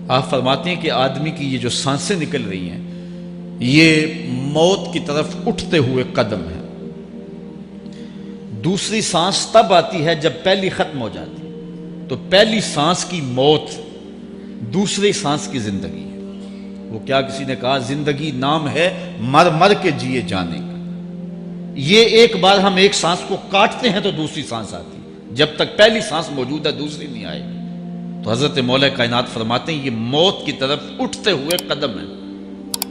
B: آپ فرماتے ہیں کہ آدمی کی یہ جو سانسیں نکل رہی ہیں یہ موت کی طرف اٹھتے ہوئے قدم ہے۔ دوسری سانس تب آتی ہے جب پہلی ختم ہو جاتی ہے، تو پہلی سانس کی موت، دوسری سانس کی زندگی ہے۔ وہ کیا کسی نے کہا زندگی نام ہے مر مر کے جیے جانے کا۔ یہ ایک بار ہم ایک سانس کو کاٹتے ہیں تو دوسری سانس آتی ہے، جب تک پہلی سانس موجود ہے دوسری نہیں آئے گی۔ تو حضرت مولا کائنات فرماتے ہیں یہ موت کی طرف اٹھتے ہوئے قدم ہے۔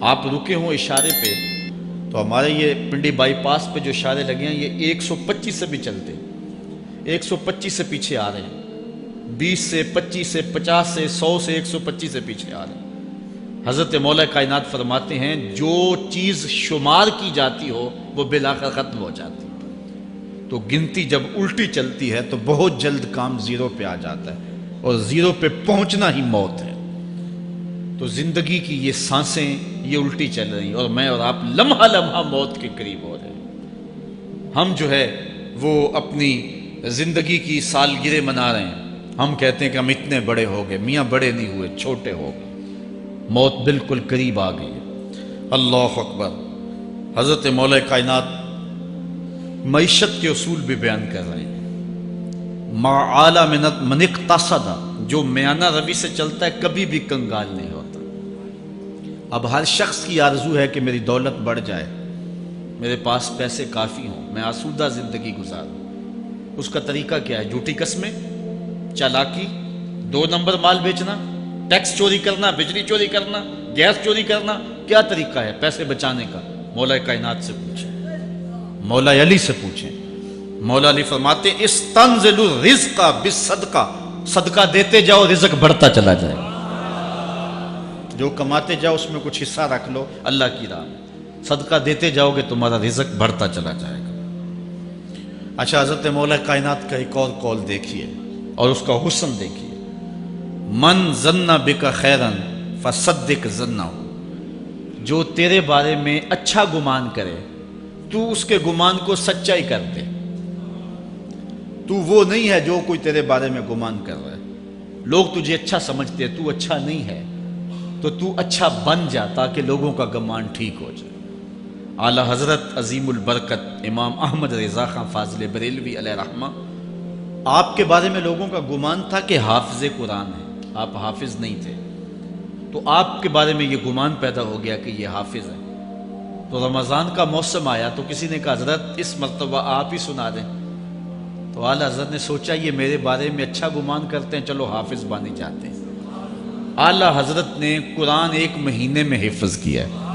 B: آپ رکے ہوں اشارے پہ تو ہمارے یہ پنڈی بائی پاس پہ جو اشارے لگے ہیں یہ 125 سے بھی چلتے ہیں، 125 سے پیچھے آ رہے ہیں، 20 سے 25 سے 50 سے 100 سے 125 سے پیچھے آ رہے ہیں۔ حضرت مولا کائنات فرماتے ہیں جو چیز شمار کی جاتی ہو وہ بالآخر ختم ہو جاتی ہے، تو گنتی جب الٹی چلتی ہے تو بہت جلد کام زیرو پہ آ جاتا ہے، اور زیرو پہ پہنچنا ہی موت ہے۔ تو زندگی کی یہ سانسیں یہ الٹی چل رہی ہیں، اور میں اور آپ لمحہ لمحہ موت کے قریب ہو رہے ہیں۔ ہم جو ہے وہ اپنی زندگی کی سالگرہ منا رہے ہیں، ہم کہتے ہیں کہ ہم اتنے بڑے ہو گئے، میاں بڑے نہیں ہوئے، چھوٹے ہو گئے، موت بالکل قریب آ گئی ہے۔ اللہ اکبر۔ حضرت مولا کائنات معیشت کے اصول بھی بیان کر رہے ہیں۔ ما اعلی من اقتصد، جو میانہ روی سے چلتا ہے کبھی بھی کنگال نہیں ہوتا۔
A: اب ہر شخص کی آرزو ہے کہ میری دولت بڑھ جائے، میرے پاس پیسے کافی ہوں، میں آسودہ زندگی گزاروں۔ اس کا طریقہ کیا ہے؟ جھوٹی قسمیں، چالاکی، 2 نمبر مال بیچنا، ٹیکس چوری کرنا، بجلی چوری کرنا، گیس چوری کرنا۔ کیا طریقہ ہے پیسے بچانے کا؟ مولا کائنات سے پوچھیں، مولا علی سے پوچھیں۔ مولا علی فرماتے ہیں استنزل الرزق بالصدقہ، صدقہ دیتے جاؤ رزق بڑھتا چلا جائے گا۔ جو کماتے جاؤ اس میں کچھ حصہ رکھ لو اللہ کی راہ میں، صدقہ دیتے جاؤ گے تمہارا رزق بڑھتا چلا جائے گا۔ اچھا، حضرت مولا کائنات کا ایک اور قول دیکھیے اور اس کا حسن دیکھیے۔ من ظن بک خیرا فصدق ظنہ، جو تیرے بارے میں اچھا گمان کرے تو اس کے گمان کو سچائی کر دے۔ تو وہ نہیں ہے جو کوئی تیرے بارے میں گمان کر رہا ہے، لوگ تجھے اچھا سمجھتے ہیں، تو اچھا نہیں ہے، تو اچھا بن جا تاکہ لوگوں کا گمان ٹھیک ہو جائے۔ اعلیٰ حضرت عظیم البرکت امام احمد رضا خان فاضل بریلوی علیہ رحمہ، آپ کے بارے میں لوگوں کا گمان تھا کہ حافظ قرآن ہے، آپ حافظ نہیں تھے، تو آپ کے بارے میں یہ گمان پیدا ہو گیا کہ یہ حافظ ہے۔ تو رمضان کا موسم آیا تو کسی نے کہا حضرت اس مرتبہ آپ ہی سنا دیں، تو اعلیٰ حضرت نے سوچا یہ میرے بارے میں اچھا گمان کرتے ہیں، چلو حافظ بانی چاہتے ہیں۔ اعلیٰ حضرت نے قرآن 1 مہینے میں حفظ کیا ہے،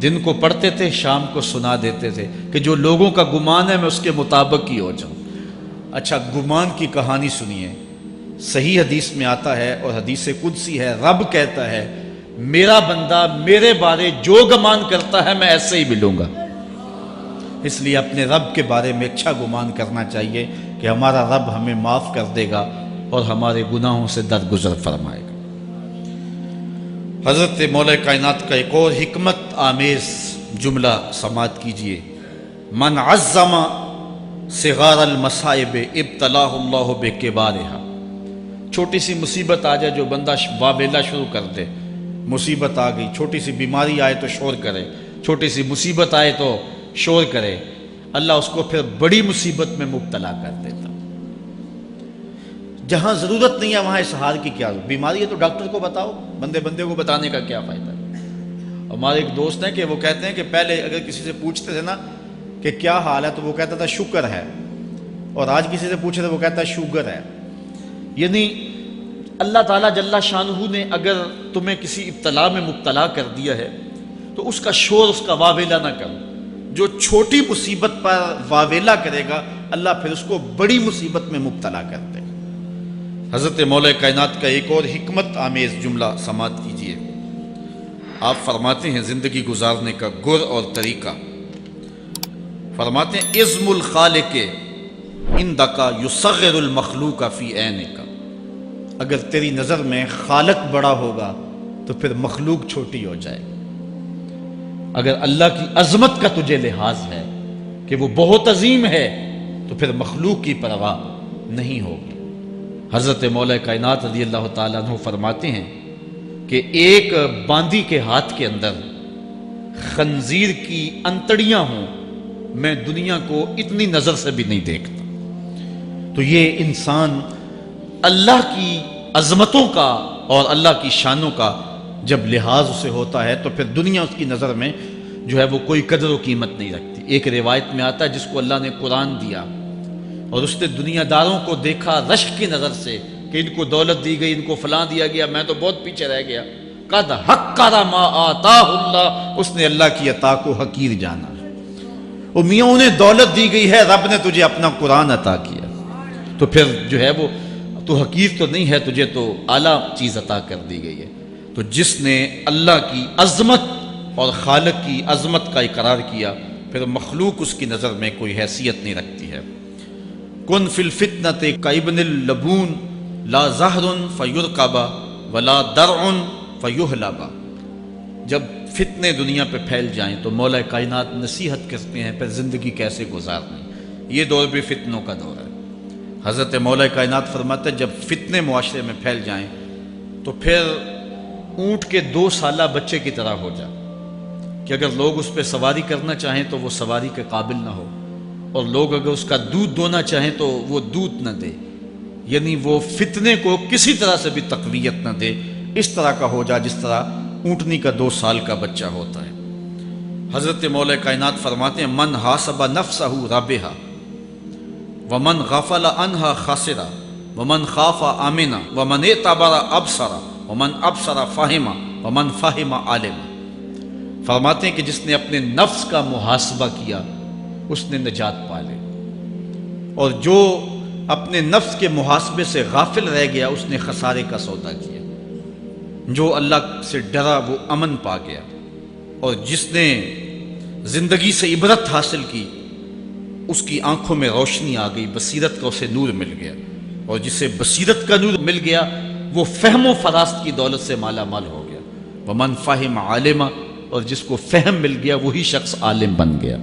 A: دن کو پڑھتے تھے، شام کو سنا دیتے تھے کہ جو لوگوں کا گمان ہے میں اس کے مطابق ہی ہو جاؤں۔ اچھا، گمان کی کہانی سنیے، صحیح حدیث میں آتا ہے اور حدیث قدسی ہے، رب کہتا ہے میرا بندہ میرے بارے جو گمان کرتا ہے میں ایسے ہی ملوں گا۔ اس لیے اپنے رب کے بارے میں اچھا گمان کرنا چاہیے کہ ہمارا رب ہمیں معاف کر دے گا اور ہمارے گناہوں سے درگزر فرمائے گا۔ حضرت مولا کائنات کا ایک اور حکمت آمیز جملہ سماعت کیجئے۔ من عظم صغار المصائب ابتلاہ اللہ بکبارہا، چھوٹی سی مصیبت آ جائے جو بندہ واویلا شروع کر دے، مصیبت آ گئی، چھوٹی سی بیماری آئے تو شور کرے، چھوٹی سی مصیبت آئے تو شور کرے، اللہ اس کو پھر بڑی مصیبت میں مبتلا کر دیتا۔ جہاں ضرورت نہیں ہے وہاں اظہار کی کیا ضرورت؟ بیماری ہے تو ڈاکٹر کو بتاؤ، بندے کو بتانے کا کیا فائدہ ہے؟ ہمارے ایک دوست ہیں کہ وہ کہتے ہیں کہ پہلے اگر کسی سے پوچھتے تھے نا کہ کیا حال ہے تو وہ کہتا تھا شکر ہے، اور آج کسی سے پوچھے تو وہ کہتا ہے شوگر ہے۔ یعنی اللہ تعالیٰ جل شانہ نے اگر تمہیں کسی ابتلا میں مبتلا کر دیا ہے تو اس کا شور، اس کا واویلا نہ کرو۔ جو چھوٹی مصیبت پر واویلا کرے گا اللہ پھر اس کو بڑی مصیبت میں مبتلا کر دے گا۔ حضرت مولا کائنات کا ایک اور حکمت آمیز جملہ سماعت کیجئے۔ آپ فرماتے ہیں زندگی گزارنے کا گر اور طریقہ، فرماتے ہیں عظم الخالق عندک یصغر المخلوق فی عینک، اگر تیری نظر میں خالق بڑا ہوگا تو پھر مخلوق چھوٹی ہو جائے گی۔ اگر اللہ کی عظمت کا تجھے لحاظ ہے کہ وہ بہت عظیم ہے تو پھر مخلوق کی پرواہ نہیں ہوگی۔ حضرت مولا کائنات رضی اللہ تعالیٰ عنہ فرماتے ہیں کہ ایک باندی کے ہاتھ کے اندر خنزیر کی انتڑیاں ہوں، میں دنیا کو اتنی نظر سے بھی نہیں دیکھتا۔ تو یہ انسان اللہ کی عظمتوں کا اور اللہ کی شانوں کا جب لحاظ اسے ہوتا ہے تو پھر دنیا اس کی نظر میں جو ہے وہ کوئی قدر و قیمت نہیں رکھتی۔ ایک روایت میں آتا ہے جس کو اللہ نے قرآن دیا اور اس نے دنیا داروں کو دیکھا رشک کی نظر سے کہ ان کو دولت دی گئی، ان کو فلاں دیا گیا، میں تو بہت پیچھے رہ گیا۔ قد حقر ما آتاہ اللہ، اس نے اللہ کی عطا کو حقیر جانا۔ وہ میاں انہیں دولت دی گئی ہے، رب نے تجھے اپنا قرآن عطا کیا، تو پھر جو ہے وہ تو حقیر تو نہیں ہے، تجھے تو اعلیٰ چیز عطا کر دی گئی ہے۔ تو جس نے اللہ کی عظمت اور خالق کی عظمت کا اقرار کیا پھر مخلوق اس کی نظر میں کوئی حیثیت نہیں رکھتی ہے۔ کن فی الفتنۃ کابن اللبون لا زہر فیرکب ولا درع فیحلب، جب فتنے دنیا پہ پھیل جائیں تو مولا کائنات نصیحت کرتے ہیں پھر زندگی کیسے گزارنی۔ یہ دور بھی فتنوں کا دور ہے۔ حضرت مولا کائنات فرماتے ہیں جب فتنے معاشرے میں پھیل جائیں تو پھر اونٹ کے 2 سالہ بچے کی طرح ہو جا کہ اگر لوگ اس پہ سواری کرنا چاہیں تو وہ سواری کے قابل نہ ہو، اور لوگ اگر اس کا دودھ دونا چاہیں تو وہ دودھ نہ دے، یعنی وہ فتنے کو کسی طرح سے بھی تقویت نہ دے، اس طرح کا ہو جا جس طرح
B: اونٹنی کا 2 سال کا بچہ ہوتا ہے۔ حضرت مولا کائنات فرماتے ہیں من حاسب نفسہ رابحہ ومن غفل عنہا خاسرہ ومن خاف آمنہ ومن اعتبر ابصر ومن ابصر فہم ومن فہم عالم۔ فرماتے ہیں کہ جس نے اپنے نفس کا محاسبہ کیا اس نے نجات پا لی، اور جو اپنے نفس کے محاسبے سے غافل رہ گیا اس نے خسارے کا سودا کیا۔ جو اللہ سے ڈرا وہ امن پا گیا، اور جس نے زندگی سے عبرت حاصل کی اس کی آنکھوں میں روشنی آ گئی، بصیرت کا اسے نور مل گیا، اور جسے بصیرت کا نور مل گیا وہ فہم و فراست کی دولت سے مالا مال ہو گیا۔ ومن فہم عالمہ، اور جس کو فہم مل گیا وہی شخص عالم بن گیا۔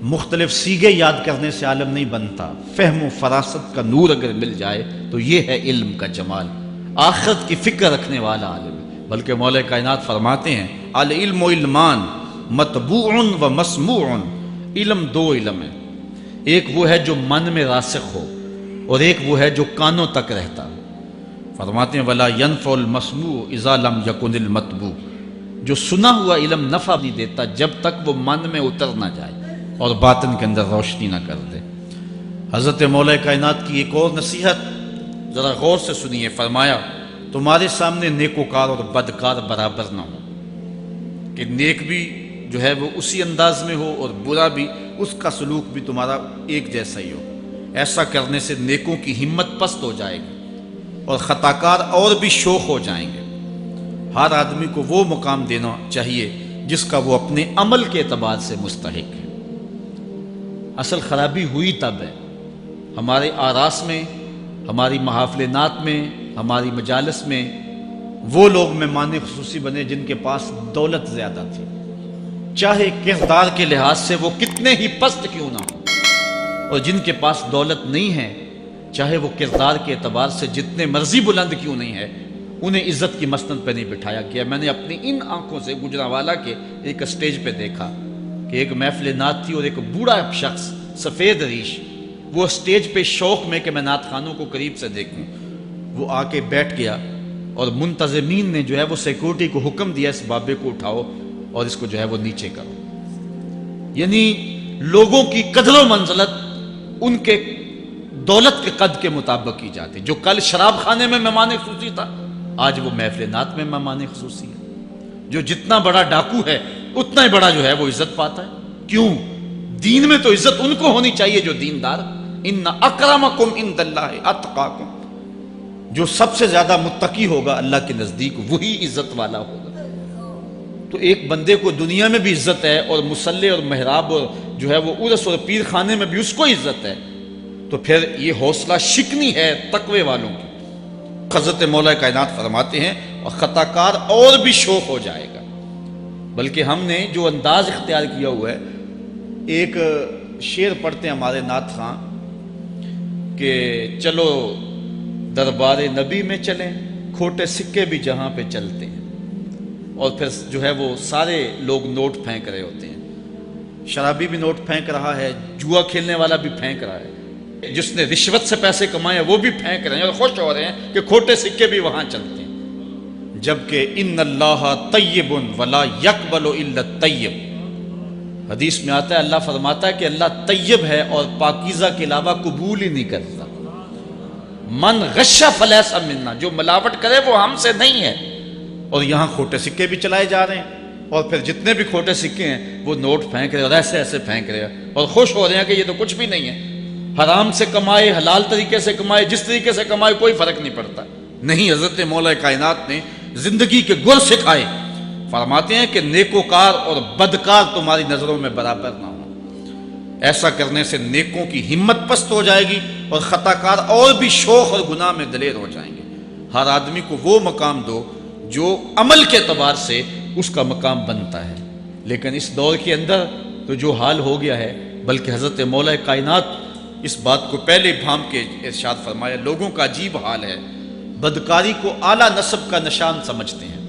B: مختلف سیغے یاد کرنے سے عالم نہیں بنتا، فہم و فراست کا نور اگر مل جائے تو یہ ہے علم کا جمال، آخرت کی فکر رکھنے والا عالم ہے۔ بلکہ مولا کائنات فرماتے ہیں العلم علمان مطبوع و مسموع، علم 2 علم ہے، ایک وہ ہے جو من میں راسخ ہو اور ایک وہ ہے جو کانوں تک رہتا۔ فرماتے ہیں ولا ينفع المسموع اذا لم يكن المتبوع، جو سنا ہوا علم نفع نہیں دیتا جب تک وہ من میں اتر نہ جائے اور باطن کے اندر روشنی نہ کر دے۔ حضرت مولا کائنات کی ایک اور نصیحت ذرا غور سے سنیے، فرمایا تمہارے سامنے نیکوکار اور بدکار برابر نہ ہو، کہ نیک بھی جو ہے وہ اسی انداز میں ہو اور برا بھی، اس کا سلوک بھی تمہارا ایک جیسا ہی ہو۔ ایسا کرنے سے نیکوں کی ہمت پست ہو جائے گی اور خطاکار اور بھی شوخ ہو جائیں گے۔ ہر آدمی کو وہ مقام دینا چاہیے جس کا وہ اپنے عمل کے اعتبار سے مستحق ہے۔ اصل خرابی ہوئی تب ہے ہمارے آراس میں، ہماری محافل نعت میں، ہماری مجالس میں وہ لوگ مہمان خصوصی بنے جن کے پاس دولت زیادہ تھی، چاہے کردار کے لحاظ سے وہ کتنے ہی پست کیوں نہ ہو، اور جن کے پاس دولت نہیں ہے چاہے وہ کردار کے اعتبار سے جتنے مرضی بلند کیوں نہیں ہے، انہیں عزت کی مسند پہ نہیں بٹھایا گیا۔ میں نے اپنی ان آنکھوں سے گجرانوالہ کے ایک اسٹیج پہ دیکھا کہ ایک محفل نعت تھی اور ایک بوڑھا شخص سفید ریش، وہ اسٹیج پہ شوق میں کہ میں نعت خانوں کو قریب سے دیکھوں، وہ آ کے بیٹھ گیا، اور منتظمین نے جو ہے وہ سیکورٹی کو حکم دیا اس بابے کو اٹھاؤ اور اس کو جو ہے وہ نیچے کرو۔ یعنی لوگوں کی قدر و منزلت ان کے دولت کے قد کے مطابق کی جاتی۔ جو کل شراب خانے میں مہمان خصوصی تھا آج وہ محفل نعت میں مہمان خصوصی ہے۔ جو جتنا بڑا ڈاکو ہے اتنا ہی بڑا جو ہے وہ عزت پاتا ہے۔ کیوں؟ دین میں تو عزت ان کو ہونی چاہیے جو دیندار۔ ان اکرمکم عند اللہ اتقاکم، جو سب سے زیادہ متقی ہوگا اللہ کے نزدیک وہی عزت والا ہوگا۔ تو ایک بندے کو دنیا میں بھی عزت ہے اور مصلی اور محراب اور جو ہے وہ عرس اور پیر خانے میں بھی اس کو عزت ہے، تو پھر یہ حوصلہ شکنی ہے تقوی والوں کی۔ حضرت مولا کائنات فرماتے ہیں اور خطا کار اور بھی شوق ہو جائے گا۔ بلکہ ہم نے جو انداز اختیار کیا ہوا ہے، ایک شعر پڑھتے ہیں ہمارے نعت خاں کہ چلو دربار نبی میں چلیں، کھوٹے سکے بھی جہاں پہ چلتے ہیں، اور پھر جو ہے وہ سارے لوگ نوٹ پھینک رہے ہوتے ہیں۔ شرابی بھی نوٹ پھینک رہا ہے، جوا کھیلنے والا بھی پھینک رہا ہے، جس نے رشوت سے پیسے کمائے وہ بھی پھینک رہے ہیں اور خوش ہو رہے ہیں کہ کھوٹے سکے بھی وہاں چلتے ہیں۔ جبکہ ان اللہ طیب ولا یقبل الا الطیب، حدیث میں آتا ہے اللہ فرماتا ہے کہ اللہ طیب ہے اور پاکیزہ کے علاوہ قبول ہی نہیں کرتا۔ من غش فلیس منا، جو ملاوٹ کرے وہ ہم سے نہیں ہے۔ اور یہاں کھوٹے سکے بھی چلائے جا رہے ہیں، اور پھر جتنے بھی کھوٹے سکے ہیں وہ نوٹ پھینک رہے اور ایسے ایسے پھینک رہے اور خوش ہو رہے ہیں کہ یہ تو کچھ بھی نہیں ہے۔ حرام سے کمائے، حلال طریقے سے کمائے، جس طریقے سے کمائے کوئی فرق نہیں پڑتا۔ نہیں، حضرت مولا کائنات نے زندگی کے گر سکھائے، فرماتے ہیں کہ نیکوکار اور بدکار تمہاری نظروں میں برابر نہ ہو۔ ایسا کرنے سے نیکوں کی ہمت پست ہو جائے گی اور خطا کار اور بھی شوق اور گناہ میں دلیر ہو جائیں گے۔ ہر آدمی کو وہ مقام دو جو عمل کے اعتبار سے اس کا مقام بنتا ہے۔ لیکن اس دور کے اندر تو جو حال ہو گیا ہے، بلکہ حضرت مولا کائنات اس بات کو پہلے بھام کے ارشاد فرمایا، لوگوں کا عجیب حال ہے، بدکاری کو اعلیٰ نسب کا نشان سمجھتے ہیں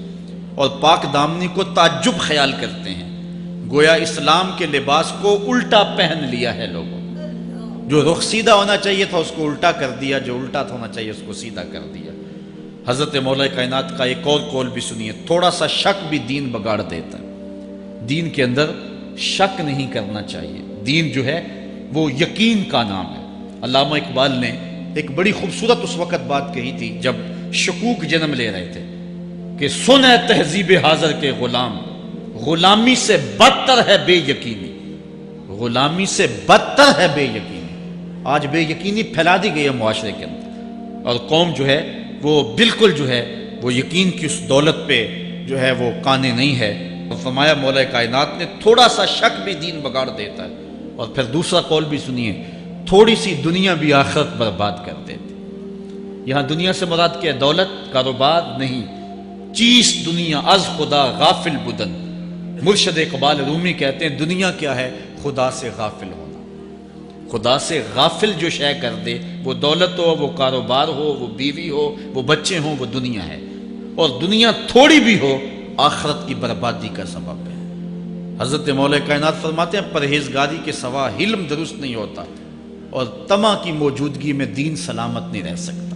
B: اور پاک دامنی کو تعجب خیال کرتے ہیں، گویا اسلام کے لباس کو الٹا پہن لیا ہے لوگوں۔ جو رخ سیدھا ہونا چاہیے تھا اس کو الٹا کر دیا، جو الٹا ہونا چاہیے اس کو سیدھا کر دیا۔
A: حضرت مولا کائنات کا ایک اور قول بھی سنیے، تھوڑا سا شک بھی دین بگاڑ دیتا ہے۔ دین کے اندر شک نہیں کرنا چاہیے، دین جو ہے وہ یقین کا نام ہے۔ علامہ اقبال نے ایک بڑی خوبصورت اس وقت بات کہی تھی جب شکوک جنم لے رہے تھے کہ سن ہے تہذیب حاضر کے غلام، غلامی سے بدتر ہے بے یقینی، غلامی سے بدتر ہے بے یقینی۔ آج بے یقینی پھیلا دی گئی ہے معاشرے کے اندر، اور قوم جو ہے وہ بالکل جو ہے وہ یقین کی اس دولت پہ جو ہے وہ قانے نہیں ہے۔ اور فرمایا مولا کائنات نے تھوڑا سا شک بھی دین بگاڑ دیتا ہے۔ اور پھر دوسرا قول بھی سنیے، تھوڑی سی دنیا بھی آخرت برباد کر دیتی۔ یہاں دنیا سے مراد کیا ہے؟ دولت، کاروبار نہیں، چیز دنیا از خدا غافل بدن۔ مرشد اقبال رومی کہتے ہیں دنیا کیا ہے؟ خدا سے غافل ہونا۔ خدا سے غافل جو شے کر دے، وہ دولت ہو، وہ کاروبار ہو، وہ بیوی ہو، وہ بچے ہوں، وہ دنیا ہے۔ اور دنیا تھوڑی بھی ہو آخرت کی بربادی کا سبب ہے۔ حضرت مولا کائنات فرماتے ہیں پرہیزگاری کے سوا حلم درست نہیں ہوتا، اور طمع کی موجودگی میں دین سلامت نہیں رہ سکتا۔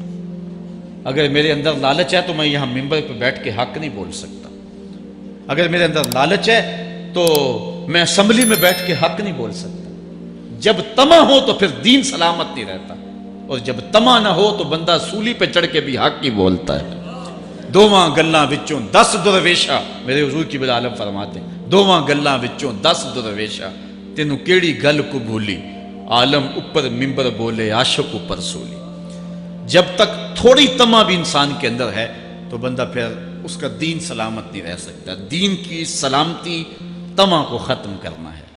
A: اگر میرے اندر لالچ ہے تو میں یہاں ممبر پہ بیٹھ کے حق نہیں بول سکتا۔ اگر میرے اندر لالچ ہے تو میں اسمبلی میں بیٹھ کے حق نہیں بول سکتا۔ جب طمع ہو تو پھر دین سلامت نہیں رہتا، اور جب طمع نہ ہو تو بندہ سولی پہ چڑھ کے بھی حق ہی بولتا ہے۔ دوواں گلاں وچوں 10 درویشا، میرے حضور کی بل عالم فرماتے ہیں دوواں گلاں وچوں 10 درویشا، تینوں کیڑی گل کو بھولی، عالم اوپر ممبر بولے عاشق اوپر سولی۔ جب تک تھوڑی طمع بھی انسان کے اندر ہے تو بندہ پھر اس کا دین سلامت نہیں رہ سکتا۔ دین کی سلامتی طمع کو ختم کرنا ہے۔